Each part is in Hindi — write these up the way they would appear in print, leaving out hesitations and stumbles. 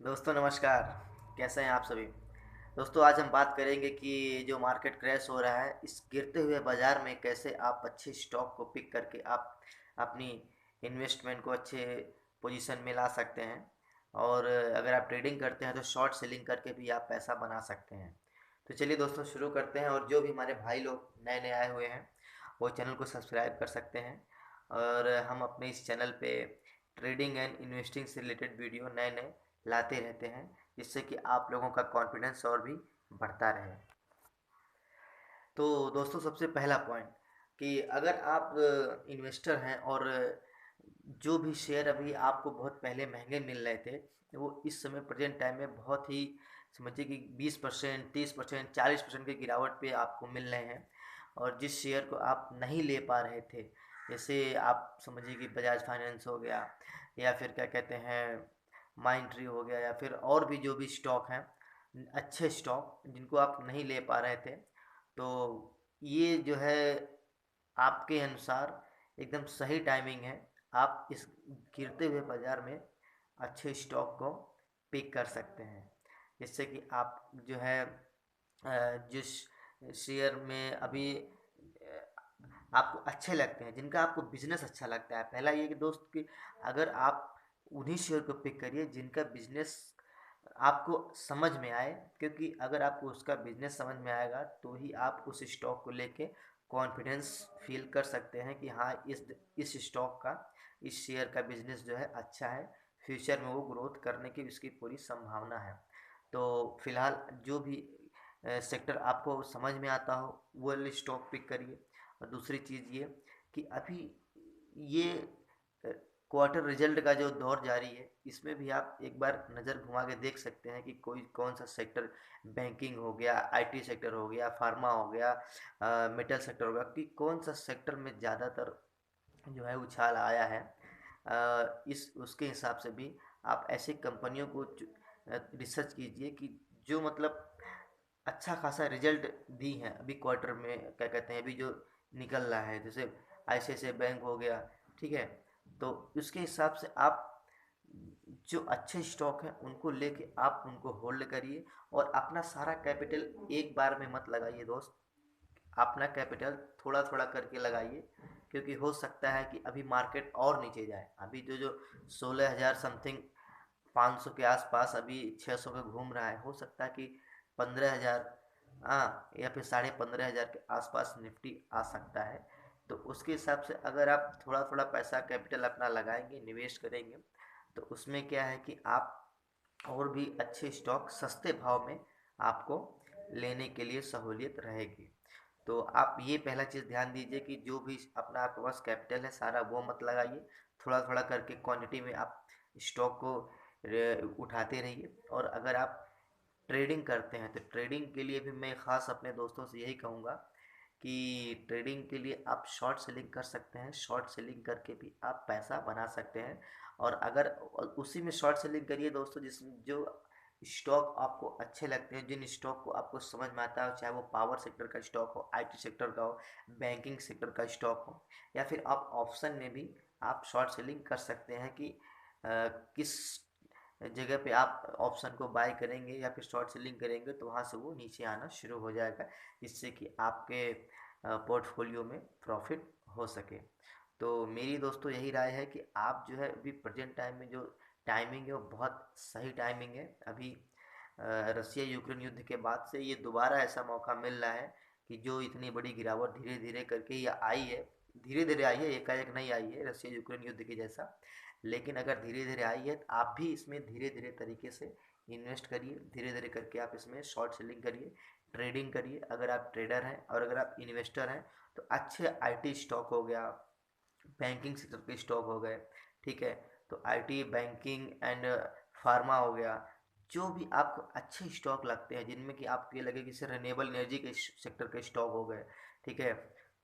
दोस्तों नमस्कार। कैसे हैं आप सभी? दोस्तों आज हम बात करेंगे कि जो मार्केट क्रैश हो रहा है, इस गिरते हुए बाज़ार में कैसे आप अच्छे स्टॉक को पिक करके आप अपनी इन्वेस्टमेंट को अच्छे पोजीशन में ला सकते हैं। और अगर आप ट्रेडिंग करते हैं तो शॉर्ट सेलिंग करके भी आप पैसा बना सकते हैं। तो चलिए दोस्तों शुरू करते हैं, और जो भी हमारे भाई लोग नए-नए आए हुए हैं, वो चैनल को सब्सक्राइब कर सकते हैं। और हम अपने इस चैनल पे ट्रेडिंग एंड इन्वेस्टिंग से रिलेटेड वीडियो नए-नए लाते रहते हैं, जिससे कि आप लोगों का कॉन्फिडेंस और भी बढ़ता रहे। तो दोस्तों सबसे पहला पॉइंट कि अगर आप इन्वेस्टर हैं और जो भी शेयर अभी आपको बहुत पहले महंगे मिल रहे थे, वो इस समय प्रेजेंट टाइम में बहुत ही समझिए कि 20%, 30%, 40% की गिरावट पे आपको मिल रहे हैं। और जिस शेयर को आप नहीं ले पा रहे थे, जैसे आप समझिए कि बजाज फाइनेंस हो गया, या फिर क्या कहते हैं माइंड ट्री हो गया, या फिर और भी जो भी स्टॉक हैं, अच्छे स्टॉक जिनको आप नहीं ले पा रहे थे, तो ये जो है आपके अनुसार एकदम सही टाइमिंग है। आप इस गिरते हुए बाज़ार में अच्छे स्टॉक को पिक कर सकते हैं, जिससे कि आप जो है जिस शेयर में अभी आपको अच्छे लगते हैं, जिनका आपको बिजनेस अच्छा लगता है, पहला ये कि दोस्त कि अगर आप उन्हीं शेयर को पिक करिए जिनका बिजनेस आपको समझ में आए, क्योंकि अगर आपको उसका बिजनेस समझ में आएगा तो ही आप उस स्टॉक को लेके कॉन्फिडेंस फील कर सकते हैं कि हाँ इस स्टॉक का, इस शेयर का बिजनेस जो है अच्छा है, फ्यूचर में वो ग्रोथ करने की इसकी पूरी संभावना है। तो फिलहाल जो भी सेक्टर आपको समझ में आता हो वो वाले स्टॉक पिक करिए। और दूसरी चीज़ ये कि अभी ये क्वार्टर रिजल्ट का जो दौर जारी है, इसमें भी आप एक बार नज़र घुमा के देख सकते हैं कि कोई कौन सा सेक्टर, बैंकिंग हो गया, आईटी सेक्टर हो गया, फार्मा हो गया, मेटल सेक्टर हो गया, कि कौन सा सेक्टर में ज़्यादातर जो है उछाल आया है। इस उसके हिसाब से भी आप ऐसी कंपनियों को रिसर्च कीजिए कि जो मतलब अच्छा खासा रिजल्ट दी हैं अभी क्वार्टर में, क्या कहते हैं अभी जो निकल रहा है, जैसे आईसीआईसीआई बैंक हो गया, ठीक है। तो उसके हिसाब से आप जो अच्छे स्टॉक हैं उनको लेके आप उनको होल्ड करिए, और अपना सारा कैपिटल एक बार में मत लगाइए दोस्त। अपना कैपिटल थोड़ा थोड़ा करके लगाइए, क्योंकि हो सकता है कि अभी मार्केट और नीचे जाए। अभी जो जो 16,000 समथिंग, 500 के आसपास, अभी 600 के घूम रहा है, हो सकता है कि 15,000, हाँ, या फिर 15,500 के आसपास निफ्टी आ सकता है। तो उसके हिसाब से अगर आप थोड़ा थोड़ा पैसा कैपिटल अपना लगाएंगे, निवेश करेंगे, तो उसमें क्या है कि आप और भी अच्छे स्टॉक सस्ते भाव में आपको लेने के लिए सहूलियत रहेगी। तो आप ये पहला चीज़ ध्यान दीजिए कि जो भी अपना आपके पास कैपिटल है सारा वो मत लगाइए, थोड़ा थोड़ा करके क्वांटिटी में आप स्टॉक को उठाते रहिए। और अगर आप ट्रेडिंग करते हैं तो ट्रेडिंग के लिए भी मैं ख़ास अपने दोस्तों से यही कहूँगा कि ट्रेडिंग के लिए आप शॉर्ट सेलिंग कर सकते हैं, शॉर्ट सेलिंग करके भी आप पैसा बना सकते हैं। और अगर उसी में शॉर्ट सेलिंग करिए दोस्तों, जिस जो स्टॉक आपको अच्छे लगते हैं, जिन स्टॉक को आपको समझ में आता है, चाहे वो पावर सेक्टर का स्टॉक हो, आईटी सेक्टर का हो, बैंकिंग सेक्टर का स्टॉक हो, या फिर आप ऑप्शन में भी आप शॉर्ट सेलिंग कर सकते हैं कि किस जगह पे आप ऑप्शन को बाय करेंगे या फिर शॉर्ट सेलिंग करेंगे तो वहाँ से वो नीचे आना शुरू हो जाएगा, जिससे कि आपके पोर्टफोलियो में प्रॉफिट हो सके। तो मेरी दोस्तों यही राय है कि आप जो है अभी प्रेजेंट टाइम में जो टाइमिंग है वो बहुत सही टाइमिंग है। अभी रसिया यूक्रेन युद्ध के बाद से ये दोबारा ऐसा मौका मिल रहा है कि जो इतनी बड़ी गिरावट धीरे धीरे करके ये आई है, धीरे धीरे आई है, एकाएक नहीं आई है रसिया यूक्रेन युद्ध के जैसा, लेकिन अगर धीरे धीरे आई है तो आप भी इसमें धीरे धीरे तरीके से इन्वेस्ट करिए, धीरे धीरे करके आप इसमें शॉर्ट सेलिंग करिए, ट्रेडिंग करिए। अगर आप ट्रेडर हैं और अगर आप इन्वेस्टर हैं तो अच्छे आईटी स्टॉक हो गया, बैंकिंग सेक्टर के स्टॉक हो गए, ठीक है। तो आईटी, बैंकिंग एंड फार्मा हो गया, जो भी आपको अच्छे स्टॉक लगते हैं जिनमें कि आपको ये लगे कि जैसे रिन्यूएबल एनर्जी के सेक्टर के स्टॉक हो गए, ठीक है।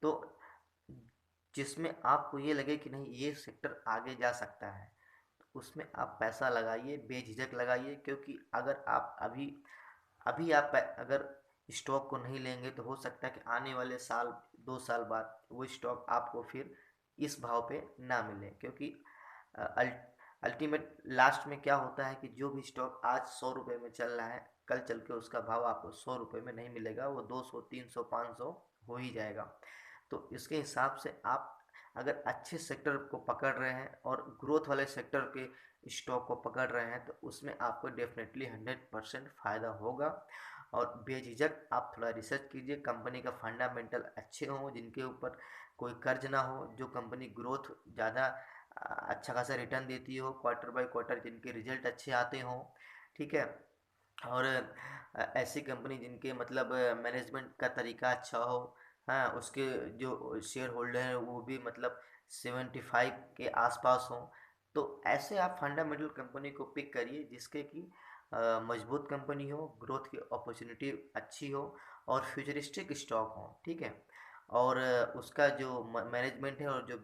तो जिसमें आपको ये लगे कि नहीं ये सेक्टर आगे जा सकता है, तो उसमें आप पैसा लगाइए, बेझिझक लगाइए। क्योंकि अगर आप अभी अभी आप अगर स्टॉक को नहीं लेंगे तो हो सकता है कि आने वाले साल, 2 साल बाद वो स्टॉक आपको फिर इस भाव पे ना मिले, क्योंकि अल्टीमेट लास्ट में क्या होता है कि जो भी स्टॉक आज 100 रुपये में चल रहा है, कल चल के उसका भाव आपको 100 रुपये में नहीं मिलेगा, वो 200, 300, 500 हो ही जाएगा। तो इसके हिसाब से आप अगर अच्छे सेक्टर को पकड़ रहे हैं और ग्रोथ वाले सेक्टर के स्टॉक को पकड़ रहे हैं, तो उसमें आपको डेफिनेटली 100% फ़ायदा होगा। और बेझिझक आप थोड़ा रिसर्च कीजिए, कंपनी का फंडामेंटल अच्छे हों, जिनके ऊपर कोई कर्ज ना हो, जो कंपनी ग्रोथ ज़्यादा अच्छा खासा रिटर्न देती हो क्वार्टर बाय क्वार्टर, जिनके रिजल्ट अच्छे आते हों, ठीक है। और ऐसी कंपनी जिनके मतलब मैनेजमेंट का तरीका अच्छा हो, हाँ, उसके जो शेयर होल्डर हैं वो भी मतलब 75 के आसपास हों। तो ऐसे आप फंडामेंटल कंपनी को पिक करिए जिसके कि मजबूत कंपनी हो, ग्रोथ की अपॉर्चुनिटी अच्छी हो और फ्यूचरिस्टिक स्टॉक हो, ठीक है। और उसका जो मैनेजमेंट है और जो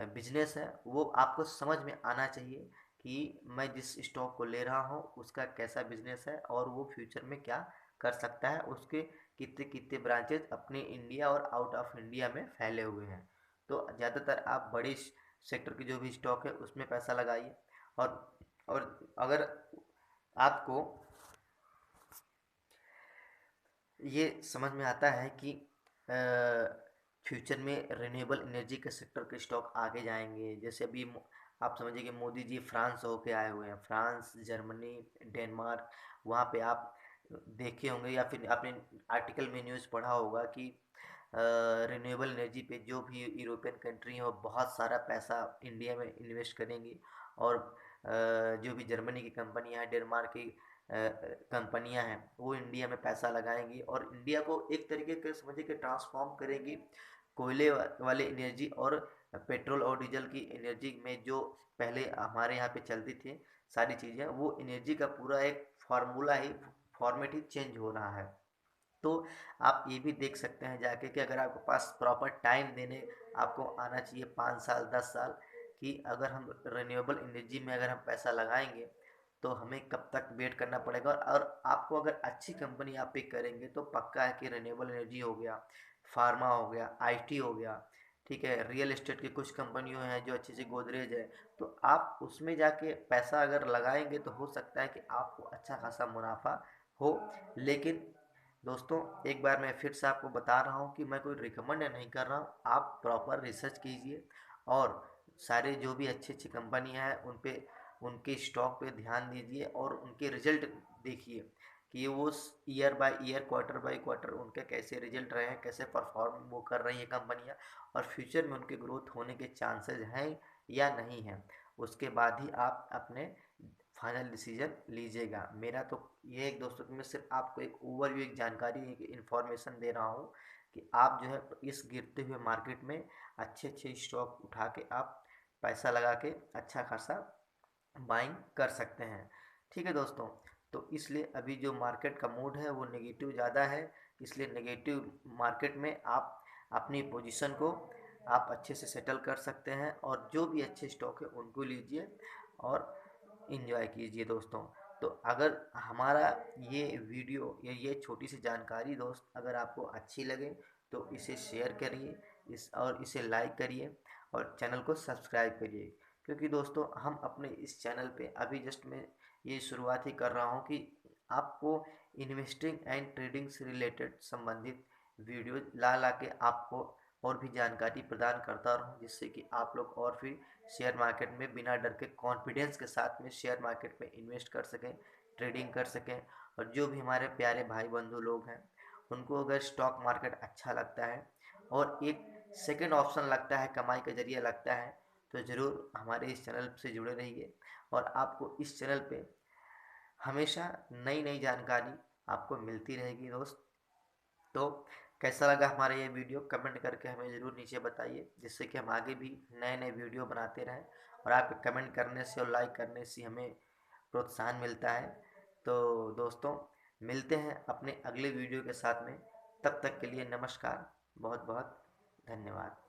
बिजनेस है वो आपको समझ में आना चाहिए कि मैं जिस स्टॉक को ले रहा हूँ उसका कैसा बिजनेस है और वो फ्यूचर में क्या कर सकता है, उसके कितने कितने ब्रांचेज अपने इंडिया और आउट ऑफ इंडिया में फैले हुए हैं। तो ज़्यादातर आप बड़े सेक्टर के जो भी स्टॉक है उसमें पैसा लगाइए। और अगर आपको ये समझ में आता है कि फ्यूचर में रिन्यूएबल एनर्जी के सेक्टर के स्टॉक आगे जाएंगे, जैसे अभी आप समझिए कि मोदी जी फ्रांस होके आए हुए हैं, फ्रांस, जर्मनी, डेनमार्क, वहाँ पे आप देखे होंगे या फिर आपने आर्टिकल में न्यूज़ पढ़ा होगा कि रिन्यूएबल एनर्जी पे जो भी यूरोपियन कंट्री है वो बहुत सारा पैसा इंडिया में इन्वेस्ट करेंगी। और जो भी जर्मनी की कंपनियां हैं, डेनमार्क की कंपनियां हैं, वो इंडिया में पैसा लगाएंगी और इंडिया को एक तरीके के समझिए कि ट्रांसफॉर्म करेंगी कोयले वाले एनर्जी और पेट्रोल और डीजल की एनर्जी में। जो पहले हमारे यहाँ पे चलती थी सारी चीज़ें, वो एनर्जी का पूरा एक फार्मूला ही फॉर्मेट ही चेंज हो रहा है। तो आप ये भी देख सकते हैं जाके कि अगर आपके पास प्रॉपर टाइम देने आपको आना चाहिए 5 साल 10 साल, कि अगर हम रिन्यूएबल एनर्जी में अगर हम पैसा लगाएंगे तो हमें कब तक वेट करना पड़ेगा। और आपको अगर अच्छी कंपनी आप पिक करेंगे तो पक्का है कि रिन्यूएबल एनर्जी हो गया, फार्मा हो गया, आईटी हो गया, ठीक है, रियल एस्टेट की कुछ कंपनियों हैं जो अच्छी सी गोदरेज है, तो आप उसमें जाके पैसा अगर लगाएंगे तो हो सकता है कि आपको अच्छा खासा मुनाफा हो। लेकिन दोस्तों, एक बार मैं फिर से आपको बता रहा हूँ कि मैं कोई रिकमेंड नहीं कर रहा हूँ, आप प्रॉपर रिसर्च कीजिए और सारे जो भी अच्छी अच्छी कंपनियाँ हैं उन पे, उनके स्टॉक पे ध्यान दीजिए और उनके रिजल्ट देखिए कि वो year by year, quarter by quarter उनके कैसे रिजल्ट रहे हैं, कैसे परफॉर्म वो कर रही हैं कंपनियाँ, और फ्यूचर में उनके ग्रोथ होने के चांसेस हैं या नहीं हैं। उसके बाद ही आप अपने फाइनल डिसीजन लीजिएगा। मेरा तो ये एक दोस्तों कि मैं सिर्फ आपको एक ओवरव्यू, एक जानकारी, एक इन्फॉर्मेशन दे रहा हूँ कि आप जो है इस गिरते हुए मार्केट में अच्छे अच्छे स्टॉक उठा के आप पैसा लगा के अच्छा खासा बाइंग कर सकते हैं, ठीक है दोस्तों। तो इसलिए अभी जो मार्केट का मूड है वो नेगेटिव ज़्यादा है, इसलिए नेगेटिव मार्केट में आप अपनी पोजीशन को आप अच्छे से सेटल कर सकते हैं और जो भी अच्छे स्टॉक है उनको लीजिए और इंजॉय कीजिए दोस्तों। तो अगर हमारा ये वीडियो या ये छोटी सी जानकारी दोस्त अगर आपको अच्छी लगे तो इसे शेयर करिए, इसे लाइक करिए और चैनल को सब्सक्राइब करिए। क्योंकि दोस्तों हम अपने इस चैनल पे अभी जस्ट मैं ये शुरुआत ही कर रहा हूँ कि आपको इन्वेस्टिंग एंड ट्रेडिंग से रिलेटेड संबंधित वीडियो ला ला के आपको और भी जानकारी प्रदान करता रहूँ, जिससे कि आप लोग और भी शेयर मार्केट में बिना डर के कॉन्फिडेंस के साथ में शेयर मार्केट में इन्वेस्ट कर सकें, ट्रेडिंग कर सकें। और जो भी हमारे प्यारे भाई बंधु लोग हैं उनको अगर स्टॉक मार्केट अच्छा लगता है और एक सेकंड ऑप्शन लगता है, कमाई का जरिया लगता है, तो ज़रूर हमारे इस चैनल से जुड़े रहिए। और आपको इस चैनल पे हमेशा नई नई जानकारी आपको मिलती रहेगी दोस्त। तो कैसा लगा हमारा ये वीडियो कमेंट करके हमें ज़रूर नीचे बताइए, जिससे कि हम आगे भी नए नए वीडियो बनाते रहें। और आपके कमेंट करने से और लाइक करने से हमें प्रोत्साहन मिलता है। तो दोस्तों, मिलते हैं अपने अगले वीडियो के साथ में, तब तक के लिए नमस्कार, बहुत बहुत धन्यवाद।